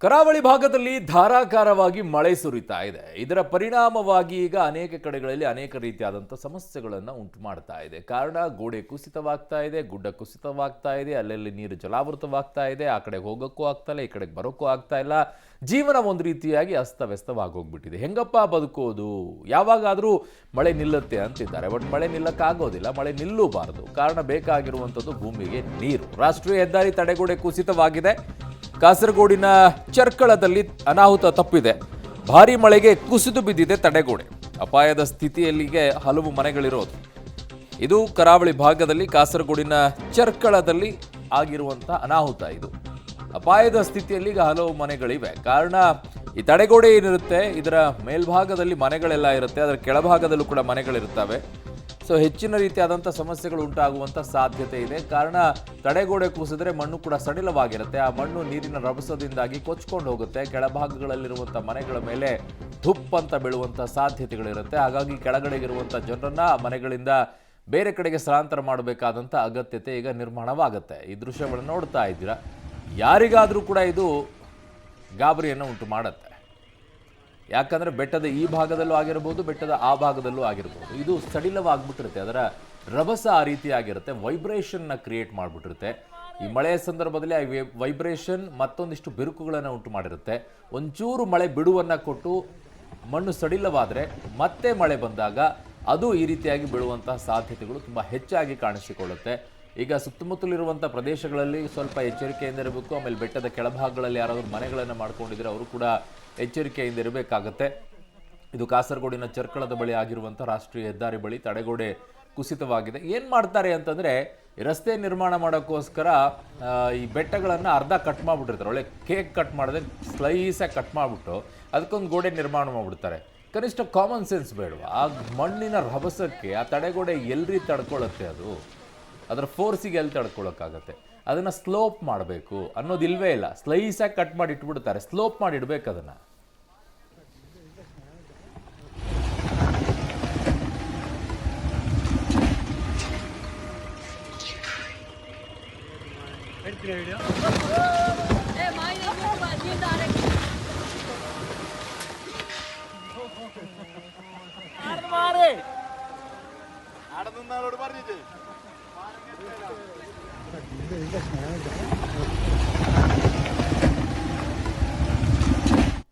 ಕರಾವಳಿ ಭಾಗದಲ್ಲಿ ಧಾರಾಕಾರವಾಗಿ ಮಳೆ ಸುರಿತಾ ಇದೆ. ಇದರ ಪರಿಣಾಮವಾಗಿ ಈಗ ಅನೇಕ ಕಡೆಗಳಲ್ಲಿ ಅನೇಕ ರೀತಿಯಾದಂಥ ಸಮಸ್ಯೆಗಳನ್ನು ಉಂಟು ಮಾಡ್ತಾ ಇದೆ. ಕಾರಣ ಗೋಡೆ ಕುಸಿತವಾಗ್ತಾ ಇದೆ, ಗುಡ್ಡ ಕುಸಿತವಾಗ್ತಾ ಇದೆ, ಅಲ್ಲಲ್ಲಿ ನೀರು ಜಲಾವೃತವಾಗ್ತಾ ಇದೆ. ಆ ಕಡೆ ಹೋಗೋಕ್ಕೂ ಆಗ್ತಾ ಇಲ್ಲ, ಈ ಕಡೆಗೆ ಬರೋಕ್ಕೂ ಆಗ್ತಾ ಇಲ್ಲ. ಜೀವನ ಒಂದು ರೀತಿಯಾಗಿ ಅಸ್ತವ್ಯಸ್ತವಾಗಿ ಹೋಗ್ಬಿಟ್ಟಿದೆ. ಹೆಂಗಪ್ಪ ಬದುಕೋದು? ಯಾವಾಗಾದರೂ ಮಳೆ ನಿಲ್ಲುತ್ತೆ ಅಂತಿದ್ದಾರೆ, ಬಟ್ ಮಳೆ ನಿಲ್ಲಕ್ಕಾಗೋದಿಲ್ಲ. ಮಳೆ ನಿಲ್ಲೂಬಾರದು. ಕಾರಣ ಬೇಕಾಗಿರುವಂಥದ್ದು ಭೂಮಿಗೆ ನೀರು. ರಾಷ್ಟ್ರೀಯ ಹೆದ್ದಾರಿ ತಡೆಗೋಡೆ ಕುಸಿತವಾಗಿದೆ. ಕಾಸರಗೋಡಿನ ಚರ್ಕಳದಲ್ಲಿ ಅನಾಹುತ ತಪ್ಪಿದೆ. ಭಾರೀ ಮಳೆಗೆ ಕುಸಿದು ಬಿದ್ದಿದೆ ತಡೆಗೋಡೆ. ಅಪಾಯದ ಸ್ಥಿತಿಯಲ್ಲಿಗೆ ಹಲವು ಮನೆಗಳಿರೋದು. ಇದು ಕರಾವಳಿ ಭಾಗದಲ್ಲಿ ಕಾಸರಗೋಡಿನ ಚರ್ಕಳದಲ್ಲಿ ಆಗಿರುವಂಥ ಅನಾಹುತ. ಇದು ಅಪಾಯದ ಸ್ಥಿತಿಯಲ್ಲಿ ಈಗ ಹಲವು ಮನೆಗಳಿವೆ. ಕಾರಣ ಈ ತಡೆಗೋಡೆ ಏನಿರುತ್ತೆ, ಇದರ ಮೇಲ್ಭಾಗದಲ್ಲಿ ಮನೆಗಳೆಲ್ಲ ಇರುತ್ತೆ, ಅದರ ಕೆಳಭಾಗದಲ್ಲೂ ಕೂಡ ಮನೆಗಳಿರ್ತವೆ. ಸೊ ಹೆಚ್ಚಿನ ರೀತಿಯಾದಂಥ ಸಮಸ್ಯೆಗಳು ಉಂಟಾಗುವಂಥ ಸಾಧ್ಯತೆ ಇದೆ. ಕಾರಣ ತಡೆಗೋಡೆ ಕುಸಿದ್ರೆ ಮಣ್ಣು ಕೂಡ ಸಡಿಲವಾಗಿರುತ್ತೆ. ಆ ಮಣ್ಣು ನೀರಿನ ರಭಸದಿಂದಾಗಿ ಕೊಚ್ಕೊಂಡು ಹೋಗುತ್ತೆ. ಕೆಳಭಾಗಗಳಲ್ಲಿರುವಂಥ ಮನೆಗಳ ಮೇಲೆ ಧುಪ್ ಅಂತ ಬೀಳುವಂಥ ಸಾಧ್ಯತೆಗಳಿರುತ್ತೆ. ಹಾಗಾಗಿ ಕೆಳಗಡೆಗಿರುವಂಥ ಜನರನ್ನ ಮನೆಗಳಿಂದ ಬೇರೆ ಕಡೆಗೆ ಸ್ಥಳಾಂತರ ಮಾಡಬೇಕಾದಂಥ ಅಗತ್ಯತೆ ಈಗ ನಿರ್ಮಾಣವಾಗುತ್ತೆ. ಈ ದೃಶ್ಯಗಳನ್ನು ನೋಡ್ತಾ ಇದ್ದೀರಾ. ಯಾರಿಗಾದರೂ ಕೂಡ ಇದು ಗಾಬರಿಯನ್ನು ಉಂಟು ಮಾಡುತ್ತೆ. ಯಾಕಂದರೆ ಬೆಟ್ಟದ ಈ ಭಾಗದಲ್ಲೂ ಆಗಿರ್ಬೋದು, ಬೆಟ್ಟದ ಆ ಭಾಗದಲ್ಲೂ ಆಗಿರ್ಬೋದು. ಇದು ಸಡಿಲವಾಗ್ಬಿಟ್ಟಿರುತ್ತೆ. ಅದರ ರಭಸ ಆ ರೀತಿ ಆಗಿರುತ್ತೆ. ವೈಬ್ರೇಷನ್ನ ಕ್ರಿಯೇಟ್ ಮಾಡಿಬಿಟ್ಟಿರುತ್ತೆ. ಈ ಮಳೆಯ ಸಂದರ್ಭದಲ್ಲಿ ಆ ವೈಬ್ರೇಷನ್ ಮತ್ತೊಂದಿಷ್ಟು ಬಿರುಕುಗಳನ್ನು ಉಂಟು ಮಾಡಿರುತ್ತೆ. ಒಂಚೂರು ಮಳೆ ಬಿಡುವನ್ನು ಕೊಟ್ಟು ಮಣ್ಣು ಸಡಿಲವಾದರೆ ಮತ್ತೆ ಮಳೆ ಬಂದಾಗ ಅದು ಈ ರೀತಿಯಾಗಿ ಬೀಳುವಂತಹ ಸಾಧ್ಯತೆಗಳು ತುಂಬ ಹೆಚ್ಚಾಗಿ ಕಾಣಿಸಿಕೊಳ್ಳುತ್ತೆ. ಈಗ ಸುತ್ತಮುತ್ತಲಿರುವಂಥ ಪ್ರದೇಶಗಳಲ್ಲಿ ಸ್ವಲ್ಪ ಎಚ್ಚರಿಕೆಯಿಂದ ಇರಬೇಕು. ಆಮೇಲೆ ಬೆಟ್ಟದ ಕೆಳಭಾಗಗಳಲ್ಲಿ ಯಾರಾದರೂ ಮನೆಗಳನ್ನು ಮಾಡ್ಕೊಂಡಿದ್ರೆ ಅವರು ಕೂಡ ಎಚ್ಚರಿಕೆಯಿಂದ ಇರಬೇಕಾಗತ್ತೆ. ಇದು ಕಾಸರಗೋಡಿನ ಚರ್ಕಳದ ಬಳಿ ಆಗಿರುವಂಥ ರಾಷ್ಟ್ರೀಯ ಹೆದ್ದಾರಿ ಬಳಿ ತಡೆಗೋಡೆ ಕುಸಿತವಾಗಿದೆ. ಏನು ಮಾಡ್ತಾರೆ ಅಂತಂದರೆ, ರಸ್ತೆ ನಿರ್ಮಾಣ ಮಾಡೋಕ್ಕೋಸ್ಕರ ಈ ಬೆಟ್ಟಗಳನ್ನು ಅರ್ಧ ಕಟ್ ಮಾಡಿಬಿಟ್ಟಿರ್ತಾರೆ. ಒಳ್ಳೆ ಕೇಕ್ ಕಟ್ ಮಾಡಿದ್ರೆ ಸ್ಲೈಸಾಗಿ ಕಟ್ ಮಾಡಿಬಿಟ್ಟು ಅದಕ್ಕೊಂದು ಗೋಡೆ ನಿರ್ಮಾಣ ಮಾಡಿಬಿಡ್ತಾರೆ. ಕನಿಷ್ಠ ಕಾಮನ್ ಸೆನ್ಸ್ ಬೇಡವಾ? ಆ ಮಣ್ಣಿನ ರಭಸಕ್ಕೆ ಆ ತಡೆಗೋಡೆ ಎಲ್ರಿ ತಡ್ಕೊಳ್ಳುತ್ತೆ. ಅದರ ಫೋರ್ಸಿಗೆ ಎಲ್ಲಿ ತಡ್ಕೊಳ್ಳೋಕ್ಕಾಗತ್ತೆ? ಅದನ್ನು ಸ್ಲೋಪ್ ಮಾಡಬೇಕು ಅನ್ನೋದು ಇಲ್ವೇ ಇಲ್ಲ. ಸ್ಲೈಸಾಗಿ ಕಟ್ ಮಾಡಿ ಇಟ್ಬಿಡ್ತಾರೆ. ಸ್ಲೋಪ್ ಮಾಡಿ ಇಡಬೇಕು ಅದನ್ನು. Ada